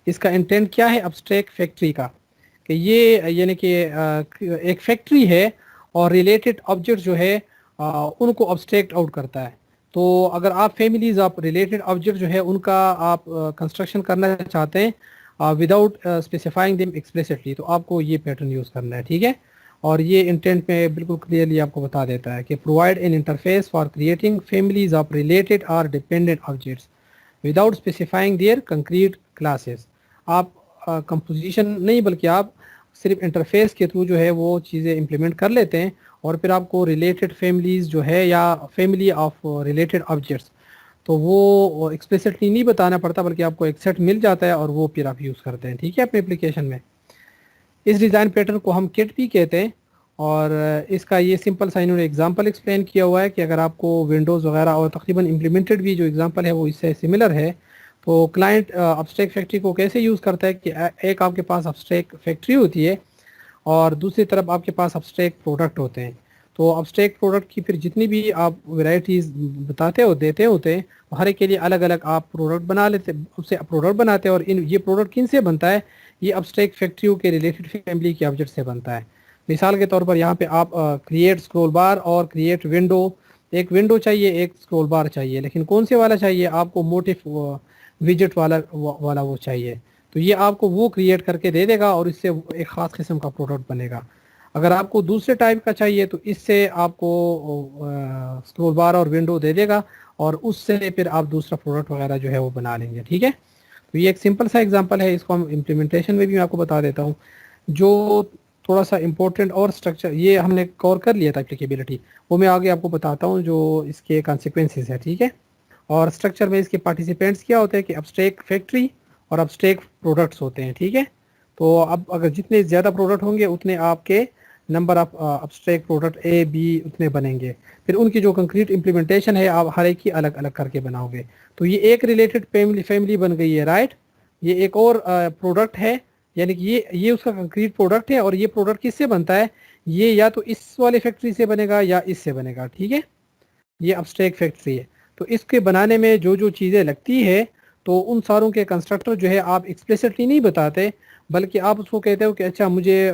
اس کا انٹینٹ کیا ہے ابسٹریکٹ فیکٹری کا، کہ یہ یعنی کہ ایک فیکٹری ہے اور ریلیٹڈ آبجیکٹ جو ہے ان کو ابسٹریکٹ آؤٹ کرتا ہے. تو اگر آپ فیملیز آپ ریلیٹڈ آبجیکٹ جو ہے ان کا آپ کنسٹرکشن کرنا چاہتے ہیں وداؤٹ اسپیسیفائنگ دیم ایکسپلیسٹلی، تو آپ کو یہ پیٹرن یوز کرنا ہے. ٹھیک ہے، اور یہ انٹینٹ میں بالکل کلیئرلی آپ کو بتا دیتا ہے کہ provide an interface for creating families of related اور dependent objects without specifying their concrete classes. آپ کمپوزیشن نہیں بلکہ آپ صرف انٹرفیس کے تھرو جو ہے وہ چیزیں امپلیمنٹ کر لیتے ہیں، اور پھر آپ کو ریلیٹڈ فیملیز جو ہے یا فیملی آف ریلیٹڈ آبجیکٹس تو وہ ایکسپلیسٹلی نہیں بتانا پڑتا، بلکہ آپ کو ایک سیٹ مل جاتا ہے اور وہ پھر آپ یوز کرتے ہیں. ٹھیک ہے، اپنے اپلیکیشن میں. اس ڈیزائن پیٹرن کو ہم کٹ بھی کہتے ہیں، اور اس کا یہ سمپل سا انہوں نے ایگزامپل ایکسپلین کیا ہوا ہے کہ اگر آپ کو ونڈوز وغیرہ اور تقریباً امپلیمنٹڈ بھی جو ایگزامپل ہے وہ اس سے سملر ہے. تو کلائنٹ ابسٹریکٹ فیکٹری کو کیسے یوز کرتا ہے کہ ایک آپ کے پاس ابسٹریکٹ فیکٹری ہوتی ہے اور دوسری طرف آپ کے پاس ابسٹریکٹ پروڈکٹ ہوتے ہیں. تو ابسٹریکٹ پروڈکٹ کی پھر جتنی بھی آپ ورائٹیز بتاتے ہو دیتے ہوتے ہیں، ہر ایک کے لیے الگ الگ آپ پروڈکٹ بنا لیتے، اس سے پروڈکٹ بناتے ہیں. اور یہ پروڈکٹ کن سے بنتا ہے؟ یہ ابسٹریکٹ فیکٹریوں کے ریلیٹڈ فیملی کے آبجیکٹ سے بنتا ہے. مثال کے طور پر یہاں پہ آپ کریٹ اسکرول بار اور کریٹ ونڈو، ایک ونڈو چاہیے ایک اسکرول بار چاہیے، لیکن کون سے والا چاہیے آپ کو؟ موٹیو ویجٹ والا وہ چاہیے. تو یہ آپ کو وہ کریٹ کر کے دے دے گا اور اس سے ایک خاص قسم کا پروڈکٹ بنے گا. اگر آپ کو دوسرے ٹائپ کا چاہیے تو اس سے آپ کو اسکرول بار اور ونڈو دے دے گا، اور اس سے پھر آپ دوسرا پروڈکٹ وغیرہ جو ہے وہ بنا لیں گے. ٹھیک ہے، تو یہ ایک سمپل سا ایگزامپل ہے. اس کو ہم امپلیمنٹیشن میں بھی میں آپ کو بتا دیتا ہوں. جو تھوڑا سا امپورٹنٹ اور اسٹرکچر یہ ہم نے کور کر لیا تھا اپلیکیبلٹی، وہ میں آگے آپ کو بتاتا ہوں جو اس کے کانسیکوینسز ہے. ٹھیک ہے، اور اسٹرکچر میں اس کے پارٹیسپینٹس کیا ہوتے ہیں کہ ابسٹریکٹ فیکٹری اور ابسٹریکٹ پروڈکٹس ہوتے ہیں. ٹھیک ہے، تو اب اگر جتنے زیادہ پروڈکٹ ہوں گے اتنے آپ کے number of abstract product A B اتنے بنیں گے. پھر ان کی جو کنکریٹ امپلیمنٹیشن ہے آپ ہر ایک کی الگ الگ کر کے بناؤ گے. تو یہ ایک ریلیٹڈ فیملی بن گئی ہے، رائٹ. یہ ایک اور پروڈکٹ ہے، یعنی کہ یہ اس کا کنکریٹ پروڈکٹ ہے، اور یہ پروڈکٹ کس سے بنتا ہے؟ یہ یا تو اس والے فیکٹری سے بنے گا یا اس سے بنے گا. ٹھیک ہے، یہ ابسٹریکٹ فیکٹری ہے. تو اس کے بنانے میں جو جو چیزیں لگتی ہے تو ان ساروں کے کنسٹرکٹر جو ہے آپ ایکسپلیسٹلی نہیں بتاتے، بلکہ آپ اس کو کہتے ہو کہ اچھا مجھے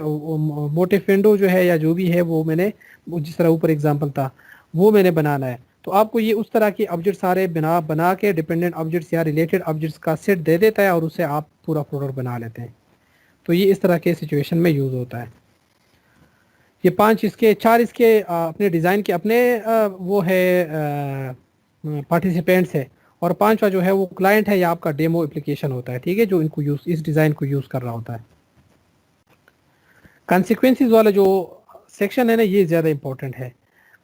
موٹیو ونڈو جو ہے یا جو بھی ہے وہ میں نے جس طرح اوپر ایگزامپل تھا وہ میں نے بنانا ہے. تو آپ کو یہ اس طرح کے آبجیکٹ سارے بنا کے ڈیپینڈنٹ آبجیکٹس یا ریلیٹڈ آبجیکٹس کا سیٹ دے دیتا ہے، اور اس سے آپ پورا پروڈکٹ بنا لیتے ہیں. تو یہ اس طرح کے سچویشن میں یوز ہوتا ہے. یہ 5 اس کے 4 اس کے اپنے ڈیزائن کے اپنے وہ ہے پارٹیسپینٹس ہے، اور 5واں جو ہے وہ کلائنٹ ہے یا آپ کا ڈیمو اپلیکیشن ہوتا ہے. ٹھیک ہے، جو ان کو اس ڈیزائن کو یوز کر رہا ہوتا ہے. کانسیکوینسز والا جو سیکشن ہے نا یہ زیادہ امپورٹنٹ ہے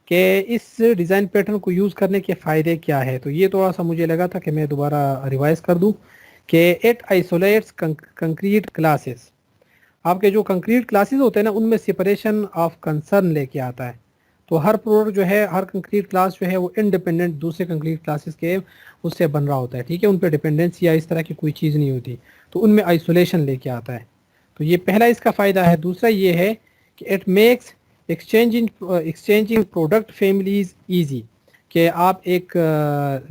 کہ اس ڈیزائن پیٹرن کو یوز کرنے کے فائدے کیا ہے. تو یہ تھوڑا سا مجھے لگا تھا کہ میں دوبارہ ریوائز کر دوں کہ اٹ آئسولیٹس کنکریٹ کلاسز. آپ کے جو کنکریٹ کلاسز ہوتے ہیں نا ان میں سپریشن آف کنسرن لے کے آتا ہے. تو ہر پروڈکٹ جو ہے ہر کنکریٹ کلاس جو ہے وہ انڈیپینڈنٹ دوسرے کنکریٹ کلاسز کے اس سے بن رہا ہوتا ہے. ٹھیک ہے، ان پہ ڈیپینڈنسی یا اس طرح کی کوئی چیز نہیں ہوتی، تو ان میں آئسولیشن لے کے آتا ہے. تو یہ پہلا اس کا فائدہ ہے. دوسرا یہ ہے کہ it makes exchanging product families easy, کہ آپ ایک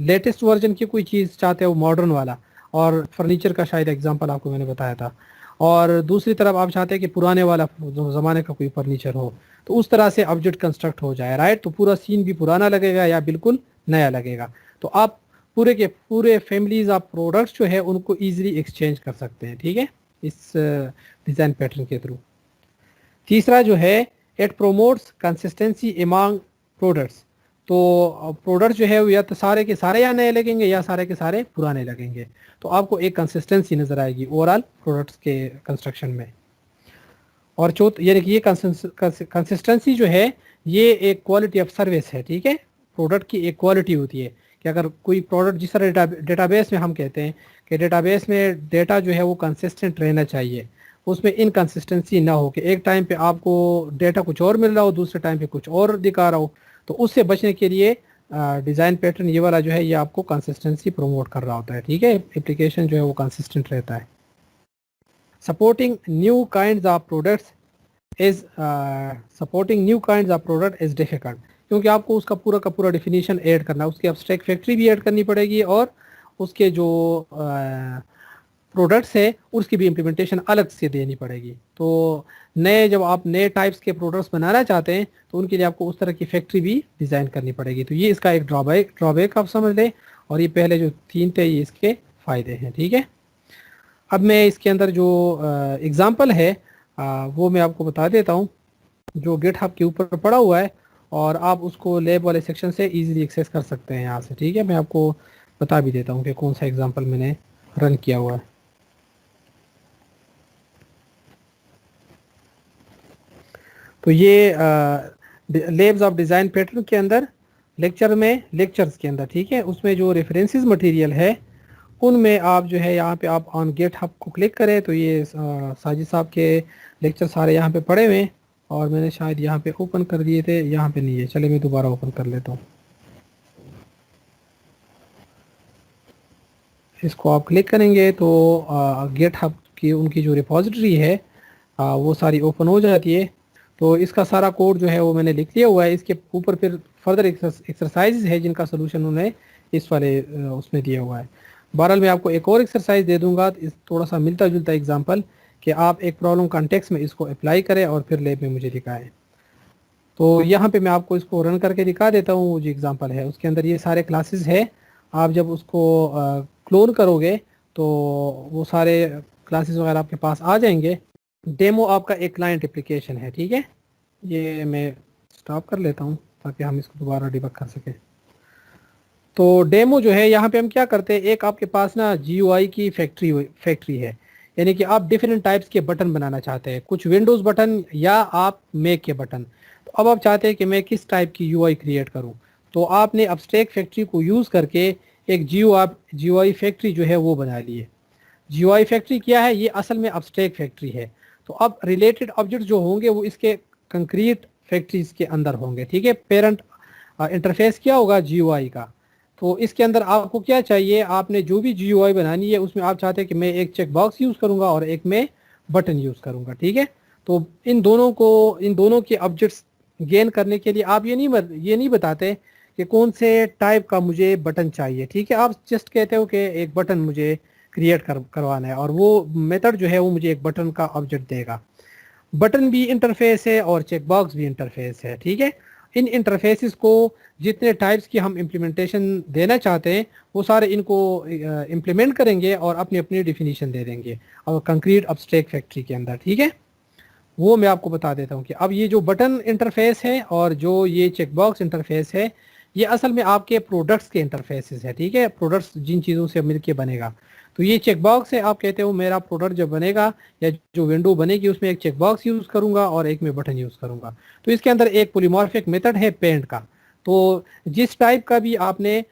لیٹسٹ ورژن کی کوئی چیز چاہتے ہو ماڈرن والا، اور فرنیچر کا شاید ایگزامپل آپ کو میں نے بتایا تھا، اور دوسری طرف آپ چاہتے ہیں کہ پرانے والا زمانے کا کوئی فرنیچر ہو، تو اس طرح سے آبجیکٹ کنسٹرکٹ ہو جائے، رائٹ. تو پورا سین بھی پرانا لگے گا یا بالکل نیا لگے گا. تو آپ پورے کے پورے فیملیز آف پروڈکٹس جو ہے ان کو ایزیلی ایکسچینج کر سکتے ہیں. ٹھیک ہے، اس ڈیزائن پیٹرن کے تھرو. تیسرا جو ہے it promotes consistency among products. تو پروڈکٹ جو ہے یا تو سارے کے سارے یا نئے لگیں گے یا سارے کے سارے پرانے لگیں گے. تو آپ کو ایک کنسسٹنسی نظر آئے گی اوور آل پروڈکٹس کے کنسٹرکشن میں. اور یعنی کہ یہ کنسسٹنسی جو ہے یہ ایک کوالٹی آف سروس ہے. ٹھیک ہے، پروڈکٹ کی ایک کوالٹی ہوتی ہے کہ اگر کوئی پروڈکٹ جس طرح ڈیٹا بیس میں ہم کہتے ہیں کہ ڈیٹا بیس میں ڈیٹا جو ہے وہ کنسسٹنٹ رہنا چاہیے، اس میں انکنسسٹنسی نہ ہو کہ ایک ٹائم پہ آپ کو ڈیٹا کچھ اور مل رہا ہو دوسرے ٹائم پہ کچھ اور دکھا رہا ہو. تو اس سے بچنے کے لیے ڈیزائن پیٹرن یہ والا جو ہے یہ آپ کو کنسسٹنسی پروموٹ کر رہا ہوتا ہے. ٹھیک ہے، اپلیکیشن جو ہے وہ کنسسٹنٹ رہتا ہے. Supporting new kinds of products is difficult, کیونکہ آپ کو اس کا پورا ڈیفینیشن ایڈ کرنا ہے، اس کی ابسٹریکٹ فیکٹری بھی ایڈ کرنی پڑے گی، اور اس کے جو प्रोडक्ट्स है उसकी भी इम्प्लीमेंटेशन अलग से देनी पड़ेगी। तो नए जब आप नए टाइप्स के प्रोडक्ट्स बनाना चाहते हैं तो उनके लिए आपको उस तरह की फैक्ट्री भी डिज़ाइन करनी पड़ेगी। तो ये इसका एक ड्रॉबैक आप समझ लें, और ये पहले जो 3 थे ये इसके फ़ायदे हैं। ठीक है, अब मैं इसके अंदर जो एग्ज़ाम्पल है वो मैं आपको बता देता हूँ, जो गिटहब के ऊपर पड़ा हुआ है, और आप उसको लैब वाले सेक्शन से इजीली एक्सेस कर सकते हैं यहाँ से। ठीक है, मैं आपको बता भी देता हूँ कि कौन सा एग्ज़ाम्पल मैंने रन किया हुआ है। तो ये लेब्स ऑफ डिज़ाइन पैटर्न के अंदर लेक्चर्स के अंदर, ठीक है, उसमें जो रेफरेंसेस मटेरियल है उनमें आप जो है यहाँ पे आप ऑन गिटहब को क्लिक करें तो ये साजिद साहब के लेक्चर सारे यहाँ पे पड़े हुए हैं, और मैंने शायद यहाँ पे ओपन कर दिए थे, यहाँ पे नहीं है। चले मैं दोबारा ओपन कर लेता हूँ। इसको आप क्लिक करेंगे तो गिटहब की उनकी जो रिपॉजिटरी है वो सारी ओपन हो जाती है। तो इसका सारा कोड जो है वो मैंने लिख लिया हुआ है। इसके ऊपर फिर फर्दर एक्सरसाइज है जिनका सोल्यूशन उन्होंने इस वाले उसमें दिया हुआ है। बहरहाल मैं आपको एक और एक्सरसाइज दे दूंगा, इस थोड़ा सा मिलता जुलता एग्जांपल, कि आप एक प्रॉब्लम कॉन्टेक्स्ट में इसको अप्लाई करें और फिर लैब में मुझे दिखाएं। तो यहाँ पे मैं आपको इसको रन करके दिखा देता हूँ। वो जो एग्जांपल है उसके अंदर ये सारे क्लासेस है। आप जब उसको क्लोन करोगे तो वो सारे क्लासेस वगैरह आपके पास आ जाएंगे। डेमो आपका एक क्लाइंट एप्लीकेशन है। ठीक है, ये मैं स्टॉप कर लेता हूँ ताकि हम इसको दोबारा डिबग कर सकें। तो डेमो जो है यहाँ पे हम क्या करते हैं, एक आपके पास ना GUI की फैक्ट्री है, यानी कि आप डिफरेंट टाइप्स के बटन बनाना चाहते हैं, कुछ विंडोज़ बटन या आप मैक के बटन। तो अब आप चाहते हैं कि मैं किस टाइप की UI क्रिएट करूँ, तो आपने एब्स्ट्रैक्ट फैक्ट्री को यूज़ करके एक GUI फैक्ट्री जो है वो बना ली है। GUI फैक्ट्री क्या है, ये असल में एब्स्ट्रैक्ट फैक्ट्री है। तो अब रिलेटेड ऑब्जेक्ट जो होंगे वो इसके कंक्रीट फैक्ट्रीज के अंदर होंगे। ठीक है, पेरेंट इंटरफेस क्या होगा GUI का। तो इसके अंदर आपको क्या चाहिए, आपने जो भी GUI बनानी है उसमें आप चाहते हैं कि मैं एक चेक बॉक्स यूज़ करूंगा और एक मैं बटन यूज़ करूंगा। ठीक है, तो इन दोनों के ऑब्जेक्ट्स गेन करने के लिए आप ये नहीं बताते कि कौन से टाइप का मुझे बटन चाहिए। ठीक है, आप जस्ट कहते हो कि एक बटन मुझे क्रिएट करवाना है, और वो मेथड जो है वो मुझे एक बटन का ऑब्जेक्ट देगा। बटन भी इंटरफेस है और चेक बॉक्स भी इंटरफेस है। ठीक है, इन इंटरफेसेस को जितने टाइप्स की हम इम्प्लीमेंटेशन देना चाहते हैं वो सारे इनको इम्प्लीमेंट करेंगे और अपनी अपनी डिफिनीशन दे देंगे और कंक्रीट एब्स्ट्रैक्ट फैक्ट्री के अंदर। ठीक है, वो मैं आपको बता देता हूँ कि अब ये जो बटन इंटरफेस है और जो ये चेक बॉक्स इंटरफेस है ये असल में आपके प्रोडक्ट्स के इंटरफेसेस है। ठीक है, प्रोडक्ट्स जिन चीज़ों से मिलके बनेगा। तो ये चेक बॉक्स है, आप कहते हो मेरा प्रोडक्ट जब बनेगा या जो विंडो बनेगी उसमें एक चेक बॉक्स यूज़ करूंगा और एक में बटन यूज़ करूंगा। तो इसके अंदर एक पॉलीमॉर्फिक मेथड है पेंट का। तो जिस टाइप का भी आपने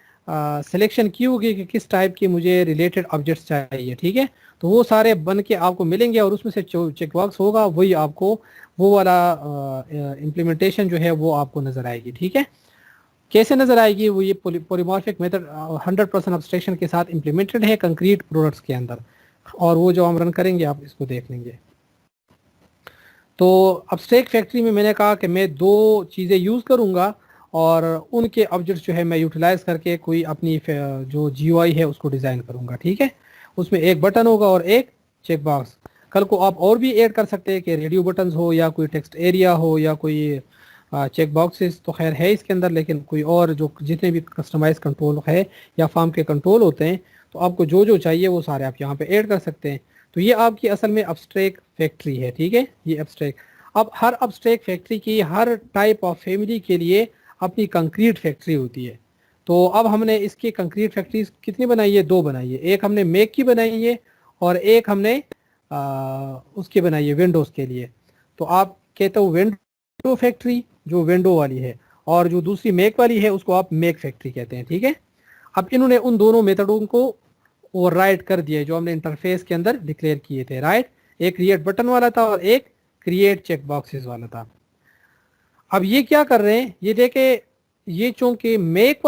सिलेक्शन की होगी कि किस टाइप की मुझे रिलेटेड ऑब्जेक्ट्स चाहिए, ठीक है, तो वो सारे बन के आपको मिलेंगे और उसमें से जो चेक बॉक्स होगा वही आपको वो वाला इम्प्लीमेंटेशन जो है वो आपको नज़र आएगी। ठीक है, कैसे नज़र आएगी वो, ये पॉलीमॉर्फिक मेथड 100% एब्स्ट्रैक्शन के साथ इम्प्लीमेंटेड है कंक्रीट प्रोडक्ट्स के अंदर, और वो जो हम रन करेंगे आप इसको देख लेंगे। तो एब्स्ट्रैक्ट फैक्ट्री में मैंने कहा कि मैं दो चीज़ें यूज़ करूँगा और उनके ऑब्जेक्ट्स जो है मैं यूटिलाइज करके कोई अपनी जो GUI है उसको डिज़ाइन करूँगा। ठीक है, उसमें एक बटन होगा और एक चेक बॉक्स। कल को आप और भी ऐड कर सकते हैं कि रेडियो बटन्स हो या कोई टेक्स्ट एरिया हो या कोई चेक बॉक्सेस तो खैर है इसके अंदर, लेकिन कोई और जो जितने भी कस्टमाइज कंट्रोल है या फार्म के कंट्रोल होते हैं तो आपको जो जो चाहिए वो सारे आप यहाँ पे ऐड कर सकते हैं। तो ये आपकी असल में एब्स्ट्रैक्ट फैक्ट्री है। ठीक है, ये एब्स्ट्रैक्ट, अब हर एब्स्ट्रैक्ट फैक्ट्री की हर टाइप ऑफ फैमिली के लिए अपनी कंक्रीट फैक्ट्री होती है। तो अब हमने इसकी कंक्रीट फैक्ट्री कितनी बनाई है, दो बनाई है। एक हमने मैक की बनाई है और एक हमने उसकी बनाई है विंडोज़ के लिए। तो आप कहते हो विंडो फैक्ट्री जो विंडो वाली है, और जो दूसरी मैक वाली है उसको आप मैक फैक्ट्री कहते हैं। ठीक है, अब इन्होंने उन दोनों मेथडों को ओवरराइड कर दिया जो हमने इंटरफेस के अंदर डिक्लेयर किए थे। राइट, एक क्रिएट बटन वाला था और एक क्रिएट चेक बॉक्सेस वाला था। अब ये क्या कर रहे हैं, ये देखे, ये चूंकि मैक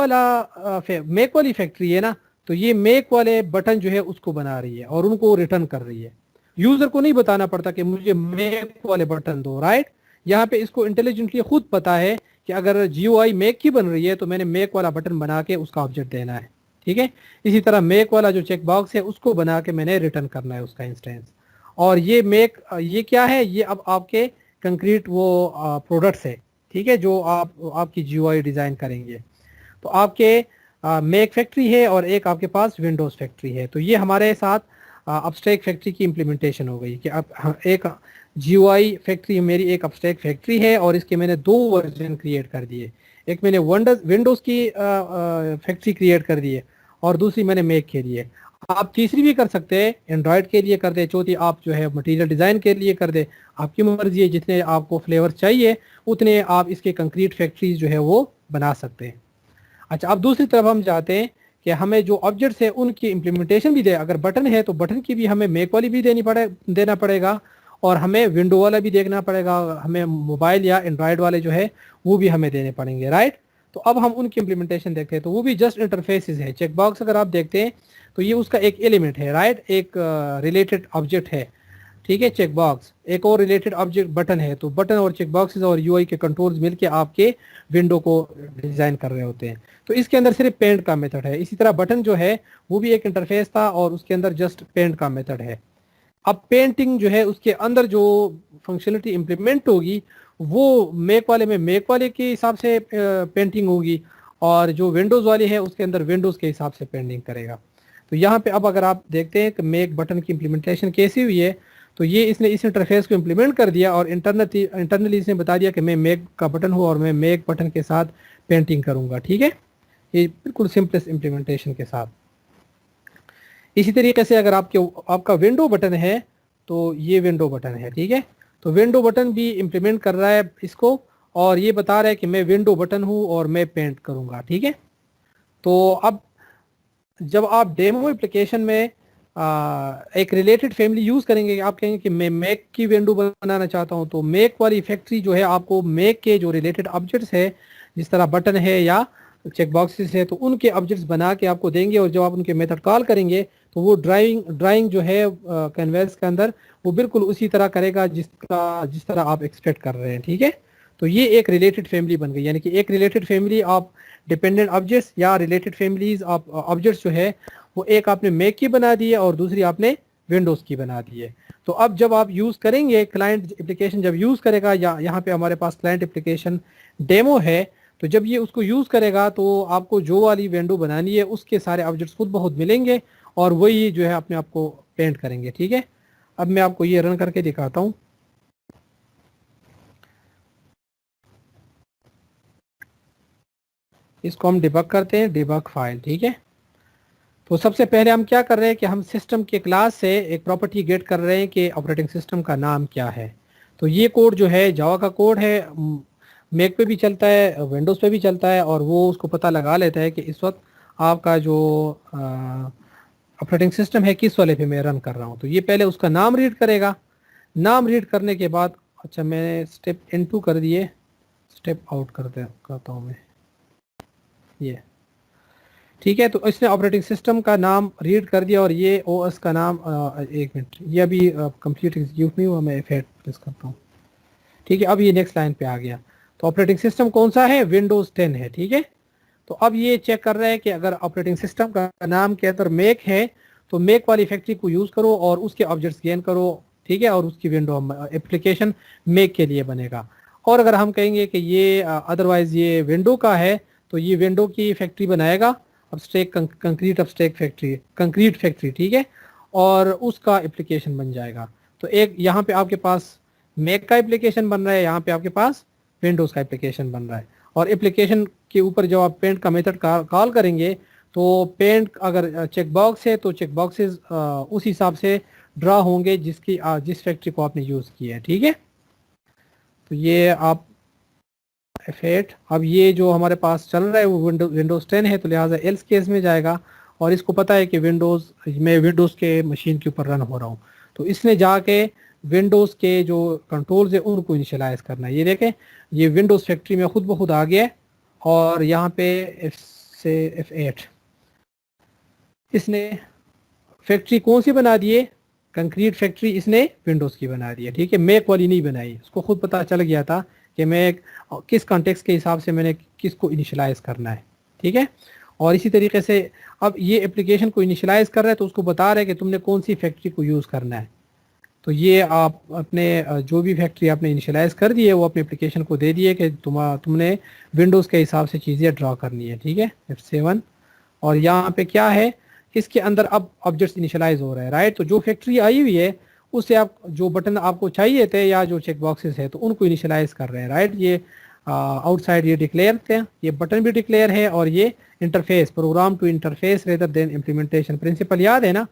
वाली फैक्ट्री है ना, तो ये मैक वाले बटन जो है उसको बना रही है और उनको रिटर्न कर रही है। यूजर को नहीं बताना पड़ता कि मुझे मैक वाले बटन दो। राइट, यहाँ पे इसको इंटेलिजेंटली खुद पता है कि अगर GUI मैक की बन रही है तो मैंने मैक वाला बटन बना के उसका ऑब्जेक्ट देना है। ठीक है। इसी तरह मेक वाला जो चेक बॉक्स है उसको बना के मैंने रिटर्न करना है उसका इंस्टेंस। और ये मेक ये क्या है, ये अब आपके कंक्रीट वो प्रोडक्ट्स है, ठीक है, जो आप आपकी जीयूआई डिज़ाइन करेंगे। तो आपके मेक फैक्ट्री है और एक आपके पास विंडोज़ फैक्ट्री है। तो ये हमारे साथ अपस्ट्रैक्ट फैक्ट्री की इम्प्लीमेंटेशन हो गई कि अब एक जीयूआई फैक्ट्री मेरी एक अपस्ट्रैक्ट फैक्ट्री है और इसके मैंने दो वर्जन क्रिएट कर दिए। एक मैंने विंडोज़ की फैक्ट्री क्रिएट कर दी है और दूसरी मैंने मेक के लिए। आप तीसरी भी कर सकते हैं, एंड्रॉयड के लिए कर दे, चौथी आप जो है मटेरियल डिज़ाइन के लिए कर दे, आपकी मर्जी है। जितने आपको फ्लेवर चाहिए उतने आप इसके कंक्रीट फैक्ट्रीज जो है वो बना सकते हैं। अच्छा, अब दूसरी तरफ हम चाहते हैं कि हमें जो ऑब्जेक्ट्स है उनकी इम्प्लीमेंटेशन भी दे। अगर बटन है तो बटन की भी हमें मेक वाली भी देना पड़ेगा और हमें विंडो वाला भी देखना पड़ेगा, हमें मोबाइल या एंड्रॉयड वाले जो है वो भी हमें देने पड़ेंगे, राइट। तो अब हम उनकी इम्प्लीमेंटेशन देखते हैं। तो वो भी जस्ट इंटरफेसेस है। चेक बॉक्स अगर आप देखते हैं तो ये उसका एक एलिमेंट है, राइट, एक रिलेटेड ऑब्जेक्ट है, ठीक है। चेक बॉक्स एक और रिलेटेड ऑब्जेक्ट बटन है। तो बटन और चेक बॉक्सेस और यूआई के कंट्रोल्स मिलके आपके विंडो को डिजाइन कर रहे होते हैं। तो इसके अंदर सिर्फ पेंट का मेथड है। इसी तरह बटन जो है वो भी एक इंटरफेस था और उसके अंदर जस्ट पेंट का मेथड है। अब पेंटिंग जो है उसके अंदर जो फंक्शनलिटी इंप्लीमेंट होगी वो मेक वाले में मेक वाले के हिसाब से पेंटिंग होगी और जो विंडोज़ वाली है उसके अंदर विंडोज़ के हिसाब से पेंटिंग करेगा। तो यहाँ पे अब अगर आप देखते हैं कि मेक बटन की इम्प्लीमेंटेशन कैसी हुई है, तो ये इसने इस इंटरफेस को इम्प्लीमेंट कर दिया और इंटरनली इसने बता दिया कि मैं मेक का बटन हूँ और मैं मेक बटन के साथ पेंटिंग करूँगा, ठीक है। ये बिल्कुल सिंपलेस्ट इम्प्लीमेंटेशन के साथ। इसी तरीके से अगर आपका विंडो बटन है तो ये विंडो बटन है, ठीक है। तो विंडो बटन भी इम्प्लीमेंट कर रहा है इसको और ये बता रहा है कि मैं विंडो बटन हूँ और मैं पेंट करूँगा, ठीक है। तो अब जब आप डेमो एप्लीकेशन में एक रिलेटेड फैमिली यूज़ करेंगे, आप कहेंगे कि मैं मैक की विंडो बनाना चाहता हूँ, तो मैक वाली फैक्ट्री जो है आपको मैक के जो रिलेटेड ऑब्जेक्ट्स है जिस तरह बटन है या चेक बॉक्सेस है तो उनके ऑब्जेक्ट्स बना के आपको देंगे और जब आप उनके मेथड कॉल करेंगे तो वो ड्राइंग जो है कैनवास के अंदर वो बिल्कुल उसी तरह करेगा जिस तरह आप एक्सपेक्ट कर रहे हैं, ठीक है। तो ये एक रिलेटेड फैमिली बन गई, यानी कि एक रिलेटेड फैमिली आप डिपेंडेंट ऑब्जेक्ट्स या रिलेटेड फैमिलीज आप ऑब्जेक्ट्स जो है वो एक आपने मैक की बना दी है और दूसरी आपने विंडोज़ की बना दी है। तो अब जब आप यूज़ करेंगे, क्लाइंट एप्लीकेशन जब यूज़ करेगा, या यहाँ पे हमारे पास क्लाइंट एप्लीकेशन डेमो है, तो जब ये उसको यूज़ करेगा तो आपको जो वाली विंडो बनानी है उसके सारे ऑब्जेक्ट्स खुद बहुत मिलेंगे और वही जो है अपने आप को पेंट करेंगे, ठीक है। अब मैं आपको ये रन करके दिखाता हूँ। इसको हम डिबग करते हैं, डिबग फाइल, ठीक है। तो सबसे पहले हम क्या कर रहे हैं कि हम सिस्टम के क्लास से एक प्रॉपर्टी गेट कर रहे हैं कि ऑपरेटिंग सिस्टम का नाम क्या है। तो ये कोड जो है जावा का कोड है, मैक पे भी चलता है, विंडोज़ पे भी चलता है और वो उसको पता लगा लेता है कि इस वक्त आपका जो ऑपरेटिंग सिस्टम है किस वाले पे मैं रन कर रहा हूँ। तो ये पहले उसका नाम रीड करेगा। नाम रीड करने के बाद, अच्छा मैंने स्टेप इनटू कर दिए, स्टेप आउट करता हूँ मैं, ये ठीक है। तो इसने ऑपरेटिंग सिस्टम का नाम रीड कर दिया और ये ओएस का नाम, एक मिनट, ये अभी कंप्लीट एग्जीक्यूट नहीं हुआ, मैं F8 प्रेस करता हूँ, ठीक है। अब ये नेक्स्ट लाइन पे आ गया। तो ऑपरेटिंग सिस्टम कौन सा है, विंडोज़ 10 है, ठीक है। तो अब ये चेक कर रहा है कि अगर ऑपरेटिंग सिस्टम का नाम के अंदर मैक है तो मैक वाली फैक्ट्री को यूज़ करो और उसके ऑब्जेक्ट्स गेन करो, ठीक है, और उसकी विंडो एप्लीकेशन मैक के लिए बनेगा। और अगर हम कहेंगे कि ये अदरवाइज ये विंडो का है तो ये विंडो की फैक्ट्री बनाएगा, कंक्रीट फैक्ट्री, ठीक है, और उसका एप्लीकेशन बन जाएगा। तो एक यहाँ पे आपके पास मैक का एप्लीकेशन बन रहा है, यहाँ पे आपके पास विंडोज़ का एप्लीकेशन बन रहा है। और एप्लीकेशन के ऊपर जब आप पेंट का मेथड कॉल करेंगे तो पेंट अगर चेक बॉक्स है तो चेक बॉक्सेस उस हिसाब से ड्रा होंगे जिस फैक्ट्री को आपने यूज़ किया है, ठीक है। तो ये आप F8, अब ये जो हमारे पास चल रहा है वो विंडोज़ 10 है तो लिहाजा एल्स केस में जाएगा और इसको पता है कि मैं विंडोज़ के मशीन के ऊपर रन हो रहा हूँ। तो इसने जाके विंडोज़ के जो कंट्रोल्स है उनको इनिशियलाइज करना है। ये देखें, ये विंडोज़ फैक्ट्री में खुद ब खुद आ गया और यहाँ पे F8 इसने फैक्ट्री कौन सी बना दी है, कंक्रीट फैक्ट्री इसने विंडोज़ की बना दी है, ठीक है, मैक वाली नहीं बनाई। उसको खुद पता चल गया था कि मैं किस कॉन्टेक्स्ट के हिसाब से मैंने किसको इनिशियलाइज करना है, ठीक है। اور اسی طریقے سے اب یہ اپلیکیشن کو انیشلائز کر رہا ہے تو اس کو بتا رہا ہے کہ تم نے کون سی فیکٹری کو یوز کرنا ہے. تو یہ آپ اپنے جو بھی فیکٹری آپ نے انیشلائز کر دی ہے وہ اپنے اپلیکیشن کو دے دیے کہ تم نے ونڈوز کے حساب سے چیزیں ڈرا کرنی ہے. ٹھیک ہے F7. اور یہاں پہ کیا ہے, اس کے اندر اب آبجیکٹس انیشلائز ہو رہا ہے رائٹ. تو جو فیکٹری آئی ہوئی ہے اس سے آپ جو بٹن آپ کو چاہیے تھے یا جو چیک باکسز ہے تو ان کو انیشلائز کر رہے ہیں رائٹ. یہ آؤٹ سائڈ یہ ڈکلیئر تھے, یہ بٹن بھی ڈکلیئر ہے اور یہ interface program to interface rather than implementation principle یاد ہے نا.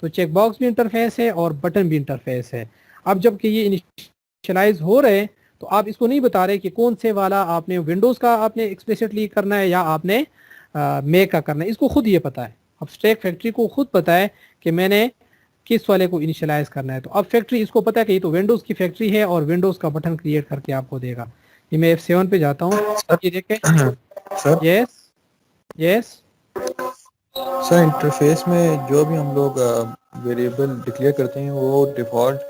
تو چیک باکس بھی انٹرفیس ہے اور بٹن بھی انٹرفیس ہے. اب جب کہ یہ انیشلائز ہو رہے ہیں تو آپ اس کو نہیں بتا رہے کہ کون سے والا آپ نے ونڈوز کا آپ نے ایکسپلیسٹلی کرنا ہے یا آپ نے میک کا کرنا ہے. اس کو خود یہ پتا ہے, ابسٹریکٹ فیکٹری کو خود پتا ہے کہ میں نے کس والے کو انیشلائز کرنا ہے. تو اب فیکٹری اس کو پتا ہے کہ یہ تو ونڈوز کی فیکٹری ہے اور ونڈوز کا بٹن کریٹ کر کے آپ کو دے گا. یہ میں F7 پہ جاتا ہوں, یہ دیکھیں. سر یس یس سر انٹرفیس میں جو بھی ہم لوگ ویریبل ڈکلیئر کرتے ہیں وہ ڈیفالٹ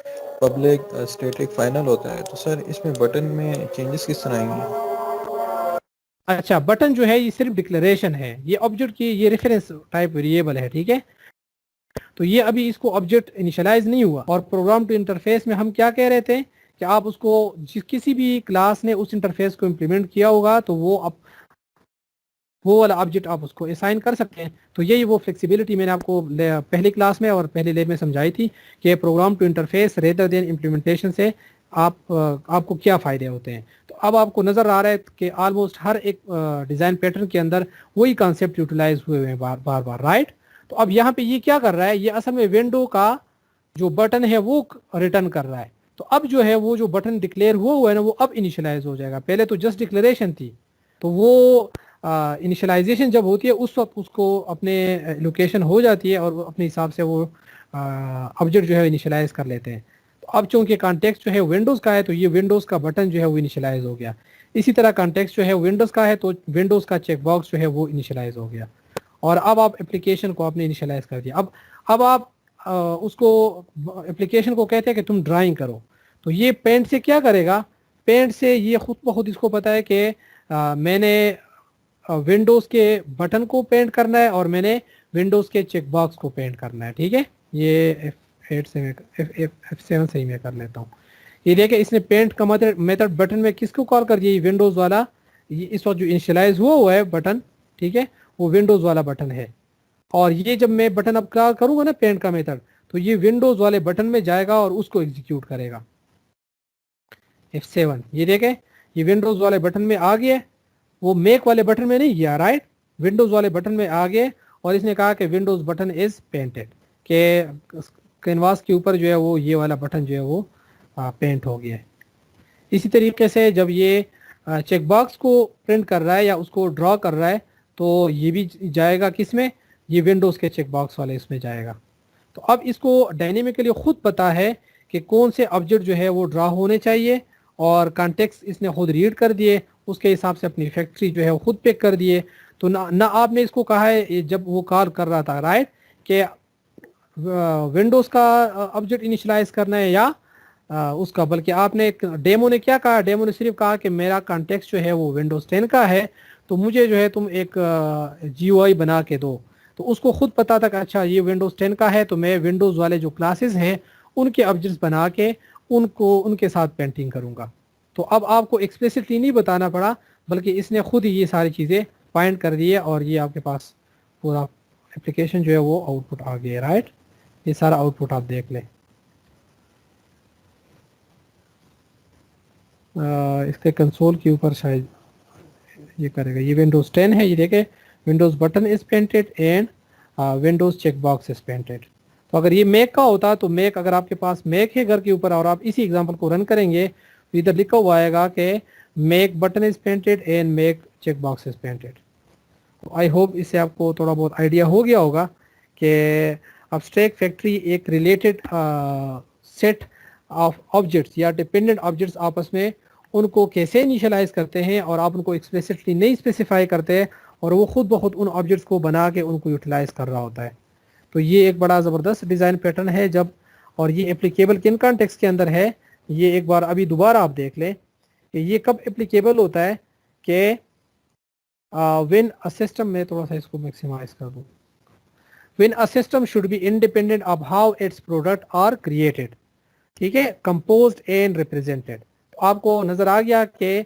پبلک اسٹیٹک فائنل ہوتا ہے. تو سر اس میں بٹن میں چینجز کس طرح آئیں گے؟ اچھا, بٹن جو ہے یہ صرف ڈکلریشن ہے, یہ آبجیکٹ کی یہ ریفرنس ٹائپ ویریبل ہے. ٹھیک ہے, تو یہ ابھی اس کو آبجیکٹ انیشلائز نہیں ہوا. اور پروگرام ٹو انٹرفیس میں ہم کیا کہہ رہے تھے کہ آپ اس کو کسی بھی کلاس نے اس انٹرفیس کو امپلیمنٹ کیا ہوگا تو وہ والا آبجیکٹ آپ اس کو اسائن کر سکتے ہیں. تو یہی وہ فلیکسیبلٹی میں نے آپ کو پہلی کلاس میں اور پہلے لیب میں سمجھائی تھی کہ program to interface rather than implementation سے آپ کو کیا فائدے ہوتے ہیں. تو اب آپ کو نظر آ رہا ہے کہ آلموسٹ ہر ایک ڈیزائن پیٹرن کے اندر وہی کانسیپٹ یوٹیلائز ہوئے ہیں بار بار رائٹ. تو اب یہاں پہ یہ کیا کر رہا ہے, یہ اصل میں ونڈو کا جو بٹن ہے وہ ریٹرن کر رہا ہے. تو اب جو ہے وہ جو بٹن ڈکلیئر ہوا ہے نا وہ اب انیشلائز ہو جائے گا. پہلے تو جسٹ ڈکلیریشن تھی, تو وہ انیشلائزیشن جب ہوتی ہے اس وقت اس کو اپنے لوکیشن ہو جاتی ہے اور اپنے حساب سے وہ آبجیکٹ جو ہے انیشلائز کر لیتے ہیں. تو اب چونکہ کانٹیکس جو ہے ونڈوز کا ہے تو یہ ونڈوز کا بٹن جو ہے وہ انیشلائز ہو گیا. اسی طرح کانٹیکس جو ہے ونڈوز کا ہے تو ونڈوز کا چیک باکس جو ہے وہ انیشلائز ہو گیا. اور اب آپ اپلیکیشن کو آپ نے انیشلائز کر دیا. اب آپ اس کو اپلیکیشن کو کہتے ہیں کہ تم ڈرائنگ کرو. تو یہ پینٹ سے کیا کرے گا, پینٹ سے یہ خود بخود اس کو پتا ہے کہ میں نے ونڈوز کے بٹن کو پینٹ کرنا ہے اور میں نے ونڈوز کے چیک باکس کو پینٹ کرنا ہے. ٹھیک ہے, یہ F8 سے F7 سے ہی میں کر لیتا ہوں. یہ دیکھیں اس نے پینٹ کا میتھڈ بٹن میں کس کو کال کر دیا, یہ ونڈوز والا, یہ اس وقت جو انیشلائز ہوا ہے بٹن, ٹھیک ہے, وہ ونڈوز والا بٹن ہے. اور یہ جب میں بٹن اب کیا کروں گا نا پینٹ کا میتھڈ, تو یہ ونڈوز والے بٹن میں جائے گا اور اس کو ایگزیکیوٹ کرے گا. F7 یہ دیکھیں یہ ونڈوز والے بٹن میں آ گیا, وہ میک والے بٹن میں نہیں گیا رائٹ, ونڈوز والے بٹن میں آ گئے اور اس نے کہا کہ ونڈوز بٹن از پینٹڈ, کہ کینواس کے اوپر جو ہے وہ یہ والا بٹن جو ہے وہ پینٹ ہو گیا ہے. اسی طریقے سے جب یہ چیک باکس کو پرنٹ کر رہا ہے یا اس کو ڈرا کر رہا ہے تو یہ بھی جائے گا کس میں, یہ ونڈوز کے چیک باکس والے اس میں جائے گا. تو اب اس کو ڈائنیمکلی خود پتا ہے کہ کون سے آبجیکٹ جو ہے وہ ڈرا ہونے چاہیے, اور کانٹیکس اس نے خود ریڈ کر دیے, اس کے حساب سے اپنی فیکٹری جو ہے وہ خود پک کر دیے. تو نہ آپ نے اس کو کہا ہے جب وہ کال کر رہا تھا رائٹ کہ ونڈوز کا آبجیکٹ انیشلائز کرنا ہے یا اس کا, بلکہ آپ نے ڈیمو نے کیا کہا, ڈیمو نے صرف کہا کہ میرا کانٹیکس جو ہے وہ ونڈوز 10 کا ہے تو مجھے جو ہے تم ایک GUI بنا کے دو. تو اس کو خود پتا تھا کہ اچھا یہ ونڈوز 10 کا ہے تو میں ونڈوز والے جو کلاسز ہیں ان کے آبجیکٹس بنا کے ان کے ساتھ پینٹنگ کروں گا. تو اب آپ کو ایکسپلیسٹلی نہیں بتانا پڑا بلکہ اس نے خود ہی یہ ساری چیزیں فائنڈ کر دی ہے اور یہ آپ کے پاس پورا اپلیکیشن جو ہے وہ آؤٹ پٹ آ گیا ہے رائٹ. یہ سارا آؤٹ پٹ آپ دیکھ لیں. اس کے کنسول کے اوپر شاید یہ کرے گا, یہ ونڈوز 10 ہے, یہ دیکھیں Windows button is painted and Windows check box is painted. تو اگر یہ میک کا ہوتا تو میک, اگر آپ کے پاس میک ہے گھر کے اوپر اور آپ اسی ایگزامپل کو رن کریں گے تو ادھر لکھا ہوا آئے گا کہ make button is painted and make check box is painted. I hope اس سے آپ کو تھوڑا بہت آئیڈیا ہو گیا ہوگا کہ ابسٹریکٹ فیکٹری ایک ریلیٹڈ سیٹ آف آبجیکٹس یا ڈپینڈنٹ آبجیکٹس آپس میں ان کو کیسے انیشلائز کرتے ہیں, اور آپ ان کو ایکسپلیسٹلی نہیں اسپیسیفائی کرتے اور وہ خود بخود ان آبجیکٹس کو بنا کے ان کو یوٹیلائز کر رہا ہوتا ہے. تو یہ ایک بڑا زبردست ڈیزائن پیٹرن ہے جب, اور یہ اپلیکیبل کن کانٹیکس کے اندر ہے, یہ ایک بار ابھی دوبارہ آپ دیکھ لیں کہ یہ کب اپلیکیبل ہوتا ہے کہ व्हेन अ सिस्टम, में थोड़ा सा इसको मैक्सिमाइज कर दूं, when a system should be independent of how its product are created, ठीक है, कंपोज्ड एंड रिप्रेजेंटेड। तो आपको नजर आ गया कि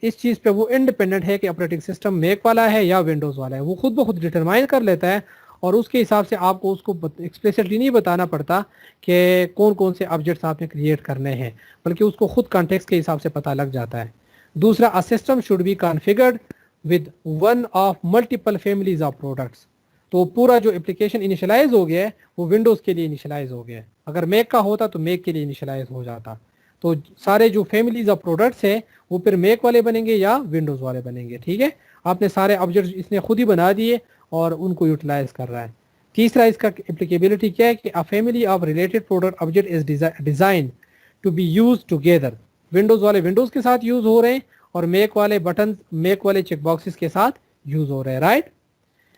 इस चीज पे वो इंडिपेंडेंट है कि ऑपरेटिंग सिस्टम मैक वाला है या विंडोज वाला है, वो खुद ब खुद डिटरमाइन कर लेता है और उसके हिसाब से आपको उसको एक्सप्लिसिटली नहीं बताना पड़ता कि कौन कौन से ऑब्जेक्ट्स आपने क्रिएट करने हैं, बल्कि उसको खुद कॉन्टेक्स्ट के हिसाब से पता लग जाता है। दूसरा, अ system should B configured with one of multiple families of products. तो पूरा जो एप्लीकेशन इनिशियलाइज हो गया है वो विंडोज़ के लिए इनिशियलाइज हो गया है, अगर मैक का होता तो मैक के लिए इनिशियलाइज हो जाता। तो सारे जो फैमिलीज ऑफ प्रोडक्ट्स है वो फिर मैक वाले बनेंगे या विंडोज़ वाले बनेंगे, ठीक है। आपने सारे ऑब्जेक्ट्स इसने खुद ही बना दिए और उनको यूटिलाइज कर रहा है। तीसरा, इसका एप्लीकेबिलिटी क्या है कि a family of related product object is design to be use together. Windows वाले विंडोज़ के साथ यूज हो रहे हैं और मैक वाले बटन मैक वाले चेक बॉक्सेस के साथ यूज हो रहे हैं, right.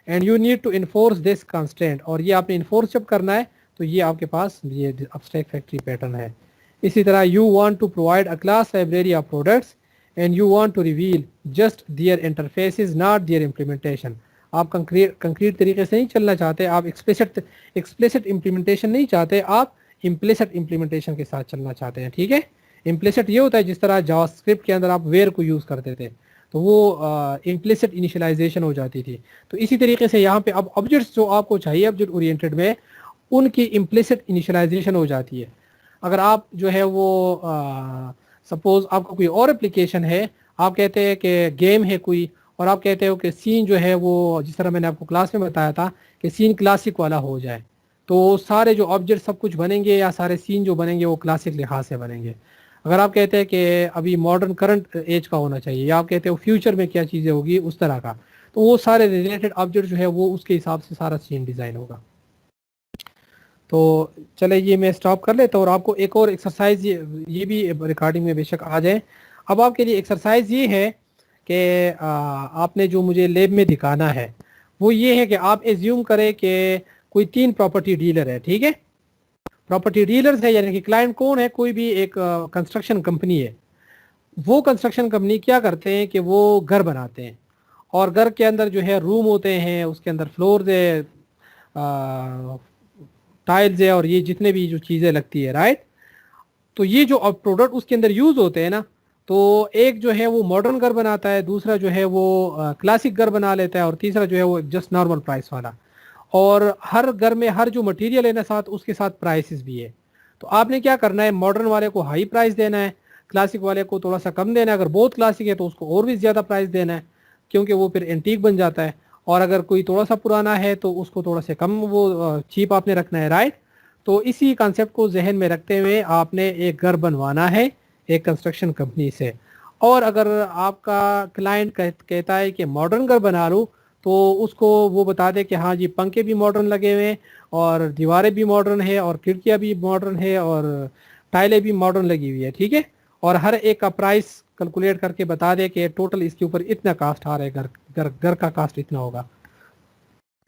And you need to enforce this constraint, और ये आपने इन्फोर्स जब करना है तो ये आपके पास ये एब्स्ट्रैक्ट फैक्ट्री पैटर्न है। इसी तरह you want to provide a class library of products and you want to reveal just their interfaces not their implementation. आप कंक्रीट तरीके से नहीं चलना चाहते, आप एक्सप्लिसिट इम्प्लीमेंटेशन नहीं चाहते, आप इम्प्लिसिट इम्प्लीमेंटेशन के साथ चलना चाहते हैं, ठीक है। इम्प्लिसिट ये होता है जिस तरह जावास्क्रिप्ट के अंदर आप वेयर को यूज़ करते थे तो वो इम्प्लिसिट इनिशियलाइजेशन हो जाती थी। तो इसी तरीके से यहाँ पे अब ऑब्जेक्ट्स जो आपको चाहिए ऑब्जेक्ट ओरिएंटेड में, उनकी इम्प्लिसिट इनिशियलाइजेशन हो जाती है। अगर आप जो है वो सपोज आपका कोई और एप्लीकेशन है, आप कहते हैं कि गेम है कोई, और आप कहते हो कि सीन जो है वो जिस तरह मैंने आपको क्लास में बताया था कि सीन क्लासिक वाला हो जाए, तो सारे जो ऑब्जेक्ट सब कुछ बनेंगे या सारे सीन जो बनेंगे वो क्लासिक लिहाज से बनेंगे। अगर आप कहते हैं कि अभी मॉडर्न करंट एज का होना चाहिए, या आप कहते हो फ्यूचर में क्या चीज़ें होगी उस तरह का, तो वो सारे रिलेटेड ऑब्जेक्ट जो है वो उसके हिसाब से सारा सीन डिज़ाइन होगा। तो चले ये मैं स्टॉप कर लेता हूँ और आपको एक और एक्सरसाइज ये भी रिकॉर्डिंग में बेशक आ जाए। अब आपके लिए एक्सरसाइज ये है कि आपने जो मुझे लैब में दिखाना है वो ये है कि आप एज्यूम करें कि कोई 3 प्रॉपर्टी डीलर है, ठीक है। प्रॉपर्टी डीलर्स है यानी कि क्लाइंट कौन है, कोई भी एक कंस्ट्रक्शन कंपनी है। वो कंस्ट्रक्शन कंपनी क्या करते हैं कि वो घर बनाते हैं और घर के अंदर जो है रूम होते हैं, उसके अंदर फ्लोर है, टाइल्स है और ये जितने भी जो चीज़ें लगती है, राइट। तो ये जो प्रोडक्ट उसके अंदर यूज़ होते हैं ना, तो एक जो है वो मॉडर्न घर बनाता है, दूसरा जो है वो क्लासिक घर बना लेता है और तीसरा जो है वो जस्ट नॉर्मल प्राइस वाला। और हर घर में हर जो मटेरियल है ना साथ उसके साथ प्राइसेस भी है। तो आपने क्या करना है, मॉडर्न वाले को हाई प्राइस देना है, क्लासिक वाले को थोड़ा सा कम देना है। अगर बहुत क्लासिक है तो उसको और भी ज़्यादा प्राइस देना है क्योंकि वो फिर एंटीक बन जाता है, और अगर कोई थोड़ा सा पुराना है तो उसको थोड़ा से कम वो चीप आपने रखना है, राइट। तो इसी कॉन्सेप्ट को जहन में रखते हुए आपने एक घर बनवाना है एक कंस्ट्रक्शन कंपनी से। और अगर आपका क्लाइंट कहता है कि मॉडर्न घर बना लूँ, तो उसको वो बता दे कि हाँ जी पंखे भी मॉडर्न लगे हुए हैं और दीवारें भी मॉडर्न है और खिड़कियाँ भी मॉडर्न है और टाइलें भी मॉडर्न लगी हुई है, ठीक है। और हर एक का प्राइस कैलकुलेट करके बता दे कि टोटल इसके ऊपर इतना कास्ट आ रहा है, घर का कास्ट इतना होगा।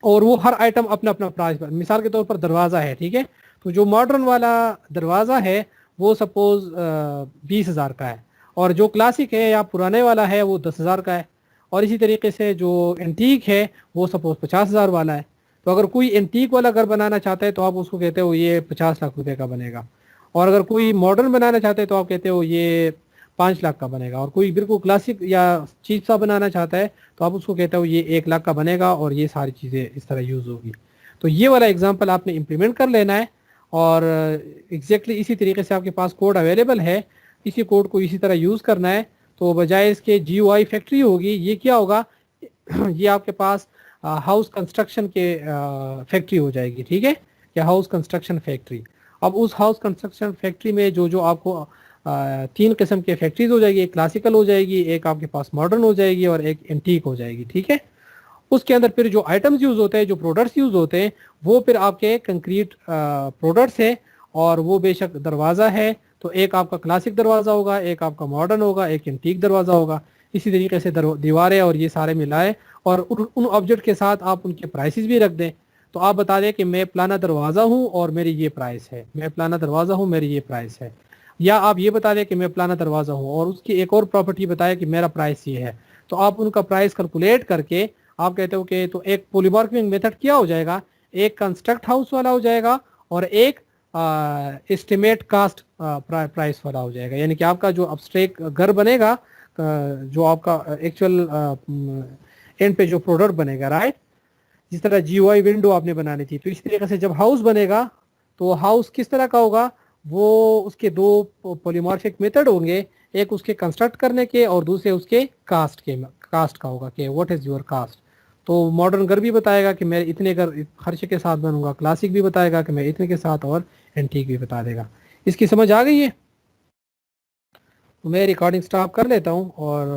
और वो हर आइटम अपना अपना प्राइस पर, मिसाल के तौर पर दरवाज़ा है, ठीक है। तो जो मॉडर्न वाला दरवाज़ा है वो सपोज 20,000 का है, और जो क्लासिक है या पुराने वाला है वो 10,000 का है। और इसी तरीके से जो एंटीक है वो सपोज 50,000 वाला है। तो अगर कोई एंटीक वाला घर बनाना चाहता है तो आप उसको कहते हो ये 50 लाख रुपए का बनेगा, और अगर कोई मॉडर्न बनाना चाहते हैं तो आप कहते हो ये 5 लाख का बनेगा, और कोई बिल्कुल क्लासिक या चीप सा बनाना चाहता है तो आप उसको कहते हो ये 1 लाख का बनेगा और ये सारी चीज़ें इस तरह यूज़ होगी। तो ये वाला एग्जाम्पल आपने इम्प्लीमेंट कर लेना है, और एग्जैक्टली इसी तरीके से आपके पास कोड अवेलेबल है, इसी कोड को इसी तरह यूज़ करना है। तो बजाय इसके GUI फैक्ट्री होगी, ये क्या होगा ये आपके पास हाउस कंस्ट्रक्शन के फैक्ट्री हो जाएगी, ठीक है, या हाउस कंस्ट्रक्शन फैक्ट्री। अब उस हाउस कंस्ट्रक्शन फैक्ट्री में जो जो आपको 3 किस्म के फैक्ट्रीज हो जाएगी, एक क्लासिकल हो जाएगी, एक आपके पास मॉडर्न हो जाएगी और एक एंटीक हो जाएगी, ठीक है। उसके अंदर फिर जो आइटम्स यूज़ होते हैं, जो प्रोडक्ट्स यूज़ होते हैं, वो फिर आपके कंक्रीट प्रोडक्ट्स है, और वो बेशक दरवाज़ा है तो एक आपका क्लासिक दरवाज़ा होगा, एक आपका मॉडर्न होगा, एक एंटीक दरवाज़ा होगा। इसी तरीके से दीवारें और ये सारे मिलाए और उन ऑब्जेक्ट के साथ आप उनके प्राइसेस भी रख दें। तो आप बता दें कि मैं फलाना दरवाज़ा हूँ और मेरी ये प्राइस है, मैं फलाना दरवाज़ा हूँ मेरी ये प्राइस है। या आप ये बता दें कि मैं फलाना दरवाज़ा हूँ और उसकी एक और प्रॉपर्टी बताए कि मेरा प्राइस ये है। تو آپ ان کا پرائس کیلکولیٹ کر کے آپ کہتے ہو کہ تو ایک پولیمارفنگ میتھڈ کیا ہو جائے گا, ایک کنسٹرکٹ ہاؤس والا ہو جائے گا اور ایک اسٹیمیٹ کاسٹ پرائس والا ہو جائے گا. یعنی کہ آپ کا جو ابسٹریک گھر بنے گا, جو آپ کا ایکچوئل اینڈ پہ جو پروڈکٹ بنے گا, رائٹ, جس طرح جی او آئی ونڈو آپ نے بنانی تھی, تو اس طریقے سے جب ہاؤس بنے گا تو ہاؤس کس طرح کا ہوگا, وہ اس کے دو پولیمارفک میتھڈ ہوں گے, ایک اس کے کنسٹرکٹ کرنے کے اور دوسرے اس کے کاسٹ کا ہوگا کہ واٹ از یور کاسٹ. تو ماڈرن گھر بھی بتائے گا کہ میں اتنے گھر خرچے کے ساتھ بنوں گا, کلاسک بھی بتائے گا کہ میں اتنے کے ساتھ, اور اینٹیک بھی بتا دے گا. اس کی سمجھ آ گئی ہے؟ میں ریکارڈنگ سٹاپ کر لیتا ہوں اور